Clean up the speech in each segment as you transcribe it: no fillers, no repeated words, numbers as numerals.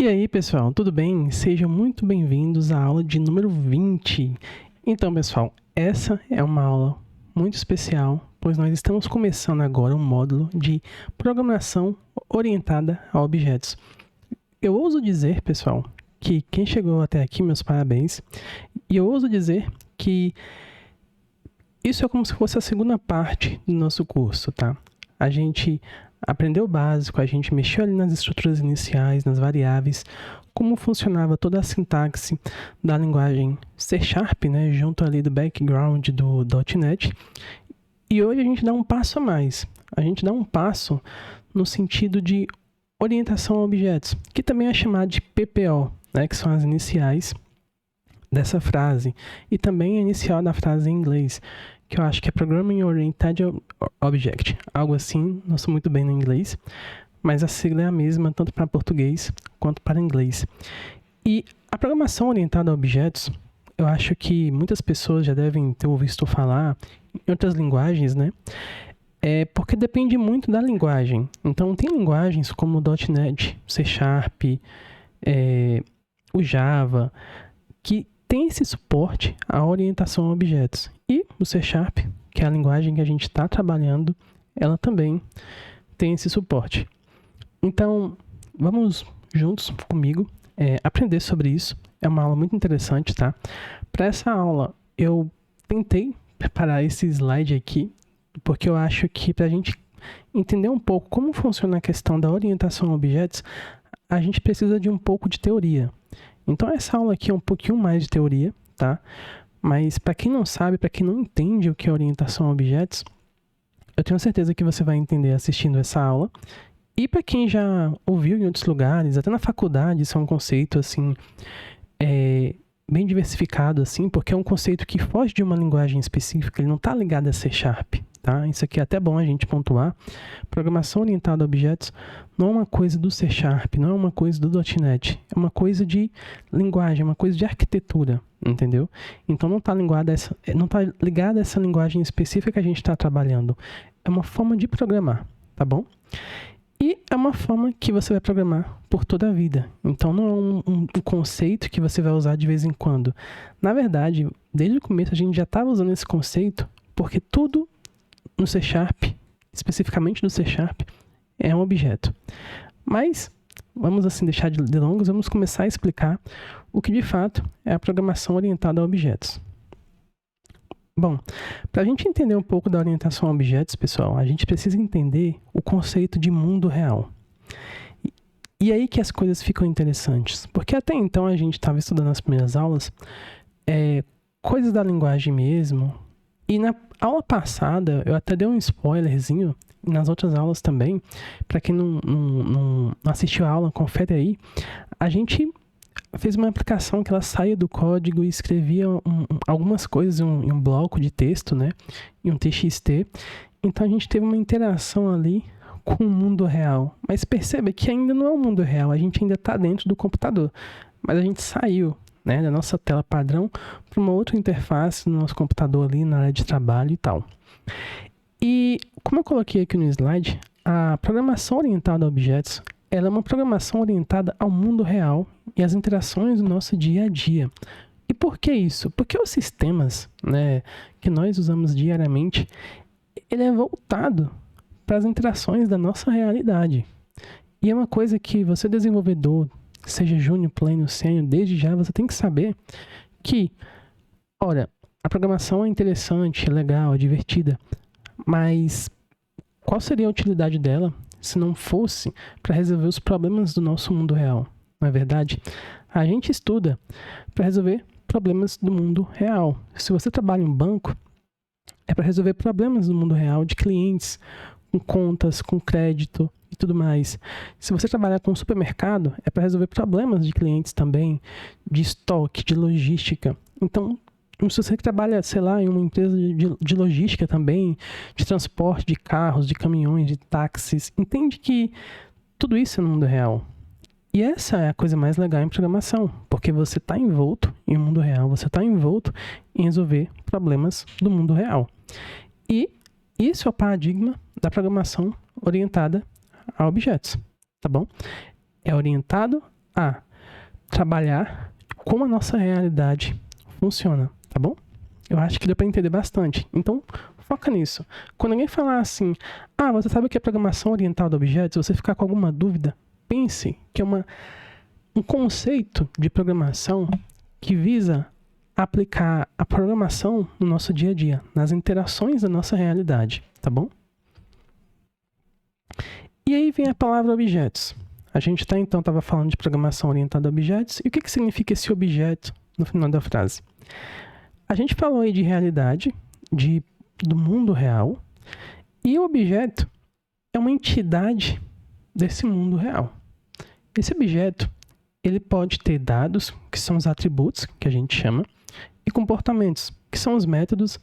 E aí, pessoal, tudo bem? Sejam muito bem-vindos à aula de número 20. Então, pessoal, essa é uma aula muito especial, pois nós estamos começando agora um módulo de programação orientada a objetos. Eu ouso dizer, pessoal, que quem chegou até aqui, meus parabéns, e eu ouso dizer que isso é como se fosse a segunda parte do nosso curso, tá? A gente aprendeu o básico, a gente mexeu ali nas estruturas iniciais, nas variáveis, como funcionava toda a sintaxe da linguagem C#, né, junto ali do background do .NET. E hoje a gente dá um passo a mais. A gente dá um passo no sentido de orientação a objetos, que também é chamado de PPO, né, que são as iniciais dessa frase, e também a inicial da frase em inglês, que eu acho que é Programming Oriented Object, algo assim, não sou muito bem no inglês, mas a sigla é a mesma, tanto para português quanto para inglês. E a programação orientada a objetos, eu acho que muitas pessoas já devem ter ouvido falar em outras linguagens, né? Porque depende muito da linguagem. Então, tem linguagens como o .NET, C#, o Java, que tem esse suporte à orientação a objetos. E o C#, que é a linguagem que a gente está trabalhando, ela também tem esse suporte. Então, vamos juntos comigo aprender sobre isso. É uma aula muito interessante, tá? Para essa aula, eu tentei preparar esse slide aqui, porque eu acho que para a gente entender um pouco como funciona a questão da orientação a objetos, a gente precisa de um pouco de teoria. Então, essa aula aqui é um pouquinho mais de teoria, tá? Mas para quem não sabe, para quem não entende o que é orientação a objetos, eu tenho certeza que você vai entender assistindo essa aula. E para quem já ouviu em outros lugares, até na faculdade, isso é um conceito assim bem diversificado, assim, porque é um conceito que foge de uma linguagem específica, ele não está ligado a C#, tá? Isso aqui é até bom a gente pontuar. Programação orientada a objetos não é uma coisa do C#, não é uma coisa do .NET, é uma coisa de linguagem, é uma coisa de arquitetura, entendeu? Então não está ligada a essa linguagem específica que a gente está trabalhando. É uma forma de programar, tá bom? E é uma forma que você vai programar por toda a vida. Então não é um conceito que você vai usar de vez em quando. Na verdade, desde o começo a gente já estava usando esse conceito, porque tudo no C#, especificamente no C#, é um objeto. Mas, vamos assim deixar de delongas, vamos começar a explicar o que de fato é a programação orientada a objetos. Bom, para a gente entender um pouco da orientação a objetos, pessoal, a gente precisa entender o conceito de mundo real. E aí que as coisas ficam interessantes, porque até então a gente estava estudando nas primeiras aulas coisas da linguagem mesmo, e na aula passada eu até dei um spoilerzinho, e nas outras aulas também, para quem não assistiu a aula, confere aí, a gente fez uma aplicação que ela saía do código e escrevia algumas coisas em um bloco de texto, né? Em um TXT. Então a gente teve uma interação ali com o mundo real. Mas perceba que ainda não é o mundo real, a gente ainda está dentro do computador. Mas a gente saiu, né, da nossa tela padrão para uma outra interface no nosso computador ali na área de trabalho e tal. E como eu coloquei aqui no slide, a programação orientada a objetos, ela é uma programação orientada ao mundo real e às interações do nosso dia a dia. E por que isso? Porque os sistemas, né, que nós usamos diariamente, ele é voltado para as interações da nossa realidade. E é uma coisa que você, desenvolvedor, seja júnior, pleno, sênior, desde já você tem que saber que, olha, a programação é interessante, é legal, é divertida, mas qual seria a utilidade dela se não fosse para resolver os problemas do nosso mundo real? Não é verdade? A gente estuda para resolver problemas do mundo real. Se você trabalha em um banco, é para resolver problemas do mundo real de clientes, com contas, com crédito e tudo mais. Se você trabalhar com um supermercado, é para resolver problemas de clientes também, de estoque, de logística. Então, se você trabalha, sei lá, em uma empresa de logística também, de transporte de carros, de caminhões, de táxis, entende que tudo isso é no mundo real. E essa é a coisa mais legal em programação, porque você está envolto em um mundo real, você está envolto em resolver problemas do mundo real. E isso é o paradigma da programação orientada a objetos, tá bom? É orientado a trabalhar como a nossa realidade funciona, tá bom? Eu acho que deu para entender bastante. Então, foca nisso. Quando alguém falar assim, você sabe o que é programação orientada a objetos? Se você ficar com alguma dúvida, pense que é um conceito de programação que visa aplicar a programação no nosso dia a dia, nas interações da nossa realidade, tá bom? E aí vem a palavra objetos. A gente estava falando de programação orientada a objetos. E o que significa esse objeto no final da frase? A gente falou aí de realidade, do mundo real. E o objeto é uma entidade desse mundo real. Esse objeto, ele pode ter dados, que são os atributos, que a gente chama, e comportamentos, que são os métodos,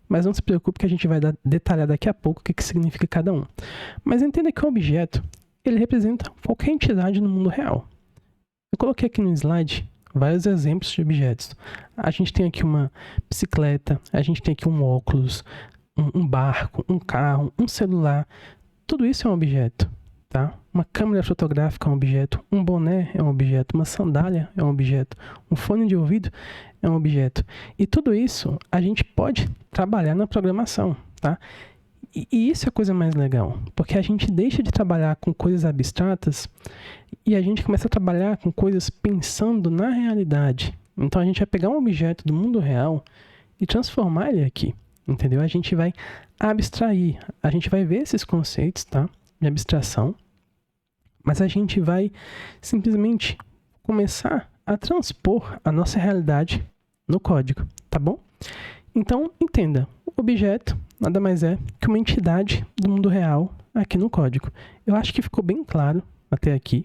mas não se preocupe que a gente vai detalhar daqui a pouco o que significa cada um. Mas entenda que o objeto, ele representa qualquer entidade no mundo real. Eu coloquei aqui no slide vários exemplos de objetos. A gente tem aqui uma bicicleta, a gente tem aqui um óculos, um barco, um carro, um celular. Tudo isso é um objeto, tá? Uma câmera fotográfica é um objeto, um boné é um objeto, uma sandália é um objeto, um fone de ouvido é um objeto. E tudo isso a gente pode trabalhar na programação, tá? E isso é a coisa mais legal, porque a gente deixa de trabalhar com coisas abstratas e a gente começa a trabalhar com coisas pensando na realidade. Então a gente vai pegar um objeto do mundo real e transformar ele aqui, entendeu? A gente vai abstrair, a gente vai ver esses conceitos, tá? De abstração, mas a gente vai simplesmente começar a transpor a nossa realidade no código, tá bom? Então, entenda, o objeto nada mais é que uma entidade do mundo real aqui no código. Eu acho que ficou bem claro até aqui.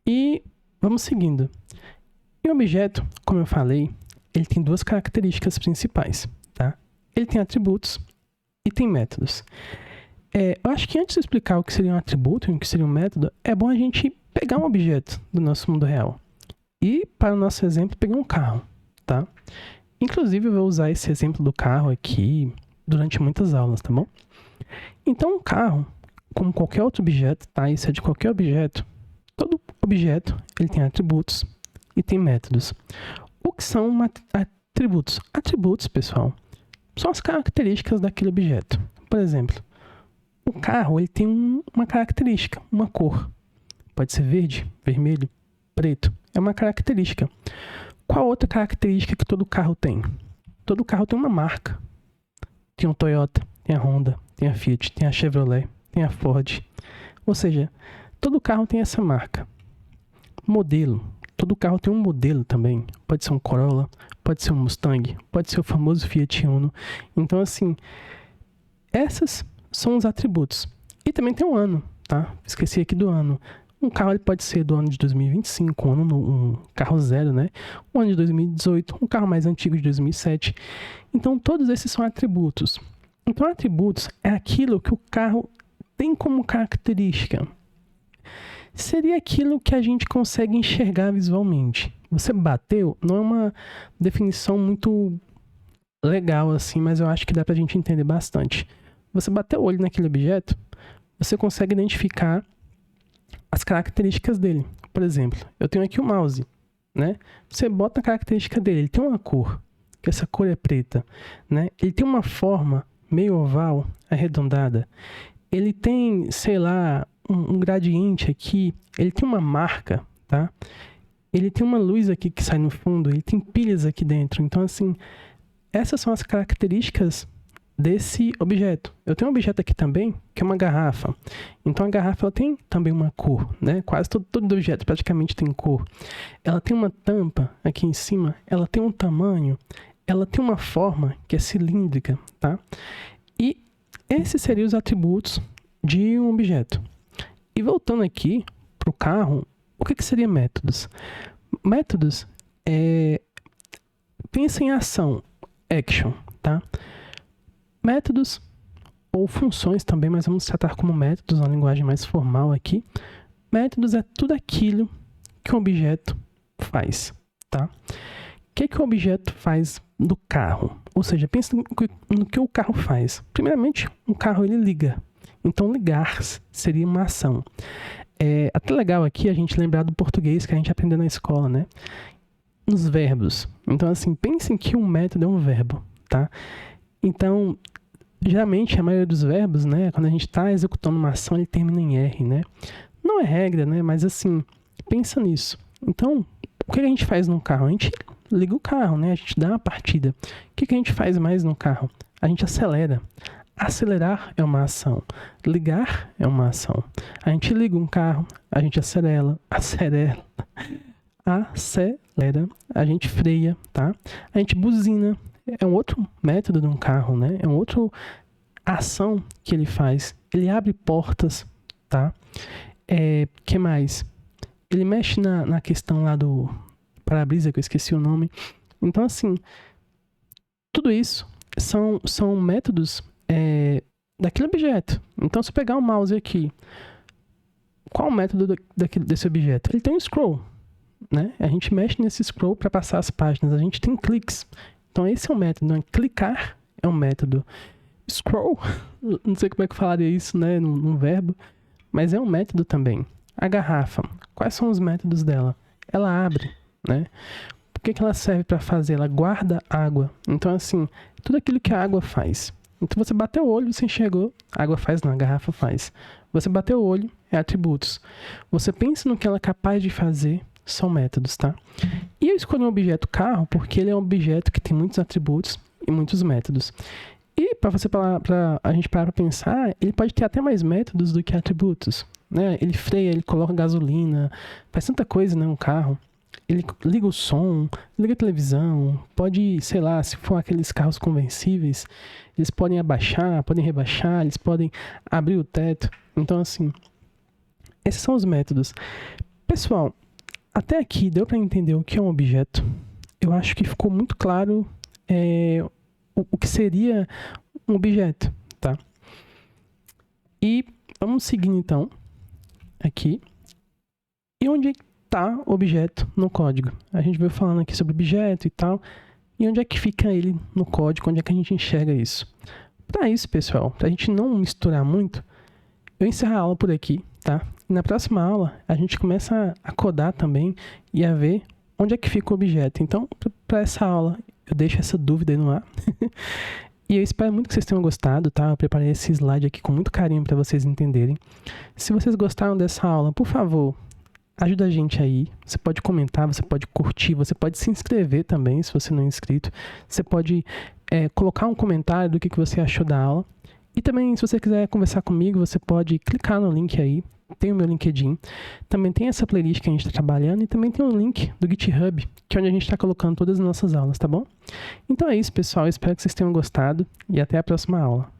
E vamos seguindo. E o objeto, como eu falei, ele tem duas características principais, tá? Ele tem atributos e tem métodos. Eu acho que antes de explicar o que seria um atributo e o que seria um método, é bom a gente pegar um objeto do nosso mundo real. E, para o nosso exemplo, pegar um carro, tá? Inclusive, eu vou usar esse exemplo do carro aqui durante muitas aulas, tá bom? Então, um carro, como qualquer outro objeto, tá? Isso é de qualquer objeto. Todo objeto, ele tem atributos e tem métodos. O que são atributos? Atributos, pessoal, são as características daquele objeto. Por exemplo, o carro, ele tem uma característica, uma cor. Pode ser verde, vermelho, preto. É uma característica. Qual outra característica que todo carro tem? Todo carro tem uma marca. Tem o Toyota, tem a Honda, tem a Fiat, tem a Chevrolet, tem a Ford. Ou seja, todo carro tem essa marca. Modelo. Todo carro tem um modelo também. Pode ser um Corolla, pode ser um Mustang, pode ser o famoso Fiat Uno. Então, assim, essas são os atributos. E também tem um ano, tá? Esqueci aqui do ano. Um carro ele pode ser do ano de 2025, um carro zero, né? Um ano de 2018, um carro mais antigo de 2007. Então, todos esses são atributos. Então, atributos é aquilo que o carro tem como característica. Seria aquilo que a gente consegue enxergar visualmente. Você bateu, não é uma definição muito legal assim, mas eu acho que dá pra gente entender bastante. Você bateu o olho naquele objeto, você consegue identificar as características dele. Por exemplo, eu tenho aqui o mouse, né? Você bota a característica dele, ele tem uma cor, que essa cor é preta, né? Ele tem uma forma meio oval, arredondada. Ele tem, sei lá, um gradiente aqui, ele tem uma marca, tá? Ele tem uma luz aqui que sai no fundo, ele tem pilhas aqui dentro. Então, assim, essas são as características desse objeto. Eu tenho um objeto aqui também, que é uma garrafa. Então, a garrafa ela tem também uma cor, né? Quase todo objeto praticamente tem cor. Ela tem uma tampa aqui em cima, ela tem um tamanho, ela tem uma forma que é cilíndrica, tá? E esses seriam os atributos de um objeto. E voltando aqui para o carro, o que seria métodos? Métodos pensa em ação, action, tá? Métodos ou funções também, mas vamos tratar como métodos, uma linguagem mais formal aqui. Métodos é tudo aquilo que um objeto faz, tá? O que o objeto faz do carro? Ou seja, pensa no que o carro faz. Primeiramente, um carro ele liga. Então, ligar seria uma ação. É até legal aqui a gente lembrar do português que a gente aprendeu na escola, né? Nos verbos. Então, assim, pensem que um método é um verbo, tá? Então, geralmente, a maioria dos verbos, né? Quando a gente está executando uma ação, ele termina em R, né? Não é regra, né? Mas, assim, pensa nisso. Então, o que a gente faz no carro? A gente liga o carro, né? A gente dá uma partida. O que a gente faz mais no carro? A gente acelera. Acelerar é uma ação. Ligar é uma ação. A gente liga um carro, a gente acelera, a gente freia, tá? A gente buzina. É um outro método de um carro, né? É uma outra ação que ele faz. Ele abre portas, tá? Que mais? Ele mexe na questão lá do para-brisa, que eu esqueci o nome. Então, assim, tudo isso são métodos daquele objeto. Então, se eu pegar o mouse aqui, qual o método desse objeto? Ele tem um scroll, né? A gente mexe nesse scroll para passar as páginas. A gente tem cliques. Então, esse é um método. Né? Clicar é um método. Scroll, não sei como é que eu falaria isso, né, num verbo, mas é um método também. A garrafa, quais são os métodos dela? Ela abre, né? O que ela serve para fazer? Ela guarda água. Então, assim, tudo aquilo que a água faz. Então, você bateu o olho, você enxergou, a água faz não, a garrafa faz. Você bateu o olho, é atributos. Você pensa no que ela é capaz de fazer, são métodos, tá? E eu escolhi um objeto carro porque ele é um objeto que tem muitos atributos e muitos métodos. E para a gente parar para pensar, ele pode ter até mais métodos do que atributos, né? Ele freia, ele coloca gasolina, faz tanta coisa, né? Um carro. Ele liga o som, liga a televisão, pode, sei lá, se for aqueles carros conversíveis, eles podem abaixar, podem rebaixar, eles podem abrir o teto. Então, assim, esses são os métodos. Pessoal, até aqui deu para entender o que é um objeto. Eu acho que ficou muito claro o que seria um objeto, tá? E vamos seguindo então aqui. E onde está o objeto no código? A gente veio falando aqui sobre objeto e tal. E onde é que fica ele no código? Onde é que a gente enxerga isso? Para isso, pessoal, para a gente não misturar muito, eu encerro a aula por aqui, tá? E na próxima aula, a gente começa a codar também e a ver onde é que fica o objeto. Então, para essa aula, eu deixo essa dúvida aí no ar. E eu espero muito que vocês tenham gostado, tá? Eu preparei esse slide aqui com muito carinho para vocês entenderem. Se vocês gostaram dessa aula, por favor, ajuda a gente aí. Você pode comentar, você pode curtir, você pode se inscrever também, se você não é inscrito. Você pode colocar um comentário do que você achou da aula. E também, se você quiser conversar comigo, você pode clicar no link aí. Tem o meu LinkedIn. Também tem essa playlist que a gente está trabalhando. E também tem um link do GitHub, que é onde a gente está colocando todas as nossas aulas, tá bom? Então é isso, pessoal. Eu espero que vocês tenham gostado. E até a próxima aula.